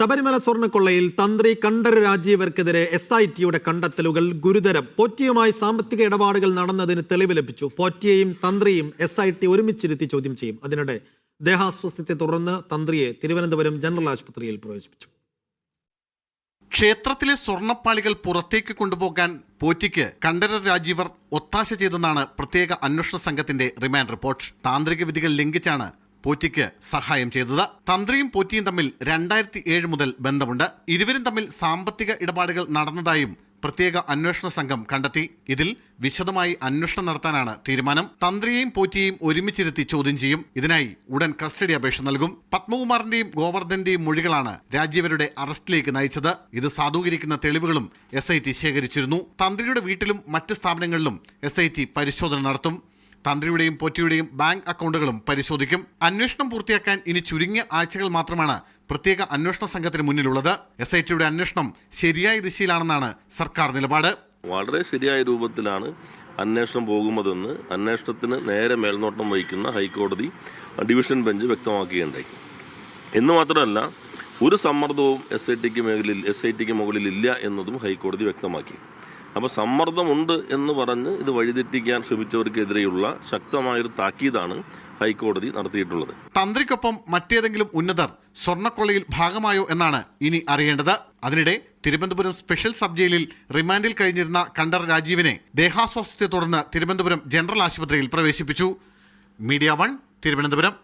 ശബരിമല സ്വർണ്ണക്കൊള്ളയിൽ തന്ത്രി കണ്ഠര് രാജീവർക്കെതിരെ SITയുടെ കണ്ടെത്തലുകൾ ഗുരുതരം. പോറ്റിയുമായി സാമ്പത്തിക ഇടപാടുകൾ നടന്നതിന് തെളിവ് ലഭിച്ചു. പോറ്റിയെയും തന്ത്രിയും SIT ഒരുമിച്ചിരുത്തി ചോദ്യം ചെയ്യും. അതിനിടെ ദേഹാസ്വസ്ഥത്തെ തുടർന്ന് തന്ത്രിയെ തിരുവനന്തപുരം ജനറൽ ആശുപത്രിയിൽ പ്രവേശിപ്പിച്ചു. ക്ഷേത്രത്തിലെ സ്വർണ്ണപ്പാളികൾ പുറത്തേക്ക് കൊണ്ടുപോകാൻ പോറ്റിക്ക് കണ്ഠര് രാജീവർ ഒത്താശ ചെയ്തെന്നാണ് പ്രത്യേക അന്വേഷണ സംഘത്തിന്റെ റിമാൻഡ് റിപ്പോർട്ട്. താന്ത്രിക വിധികൾ ലംഘിച്ചാണ് പോറ്റിക്ക് സഹായം ചെയ്തത്. തന്ത്രിയും പോറ്റിയും തമ്മിൽ 2007 മുതൽ ബന്ധമുണ്ട്. ഇരുവരും തമ്മിൽ സാമ്പത്തിക ഇടപാടുകൾ നടന്നതായും പ്രത്യേക അന്വേഷണ സംഘം കണ്ടെത്തി. ഇതിൽ വിശദമായി അന്വേഷണം നടത്താനാണ് തീരുമാനം. തന്ത്രിയെയും പോറ്റിയെയും ഒരുമിച്ചിരുത്തി ചോദ്യം ചെയ്യും. ഇതിനായി ഉടൻ കസ്റ്റഡി അപേക്ഷ നൽകും. പത്മകുമാറിന്റെയും ഗോവർദ്ധന്റെയും മൊഴികളാണ് രാജീവരുടെ അറസ്റ്റിലേക്ക് നയിച്ചത്. ഇത് സാധൂകരിക്കുന്ന തെളിവുകളും SIT ശേഖരിച്ചിരുന്നു. തന്ത്രിയുടെ വീട്ടിലും മറ്റ് സ്ഥാപനങ്ങളിലും SIT പരിശോധന നടത്തും. തന്ത്രിയുടെയും പോറ്റിയുടെയും ബാങ്ക് അക്കൗണ്ടുകളും പരിശോധിക്കും. അന്വേഷണം പൂർത്തിയാക്കാൻ ഇനി ചുരുങ്ങിയ ആഴ്ചകൾ മാത്രമാണ് പ്രത്യേക അന്വേഷണ സംഘത്തിന് മുന്നിലുള്ളത്. SITയുടെ അന്വേഷണം ശരിയായ ദിശയിലാണെന്നാണ് സർക്കാർ നിലപാട്. വളരെ ശരിയായ രൂപത്തിലാണ് അന്വേഷണം പോകുന്നതെന്ന് അന്വേഷണത്തിന് നേരെ മേൽനോട്ടം വഹിക്കുന്ന ഹൈക്കോടതി ഡിവിഷൻ ബെഞ്ച് വ്യക്തമാക്കുകയുണ്ടായി. എന്ന് മാത്രമല്ല, ഒരു സമ്മർദ്ദവും SITക്ക് മുകളിൽ ഇല്ല എന്നതും ഹൈക്കോടതി വ്യക്തമാക്കി. അപ്പോൾ സമ്മർദ്ദമുണ്ട് എന്ന് പറഞ്ഞ് ഇത് വഴിതെറ്റിക്കാൻ ശ്രമിച്ചവർക്കെതിരെയുള്ള ശക്തമായൊരു താക്കീതാണ് ഹൈക്കോടതി നടത്തിയിട്ടുള്ളത്. തന്ത്രിക്കൊപ്പം മറ്റേതെങ്കിലും ഉന്നതർ സ്വർണ്ണക്കൊള്ളയിൽ ഭാഗമായോ എന്നാണ് ഇനി അറിയേണ്ടത്. അതിനിടെ തിരുവനന്തപുരം സ്പെഷ്യൽ സബ് ജയിലിൽ റിമാൻഡിൽ കഴിഞ്ഞിരുന്ന കണ്ഠര് രാജീവിനെ ദേഹാസ്വാസ്ഥ്യത്തെ തുടർന്ന് തിരുവനന്തപുരം ജനറൽ ആശുപത്രിയിൽ പ്രവേശിപ്പിച്ചു. മീഡിയ 1 തിരുവനന്തപുരം.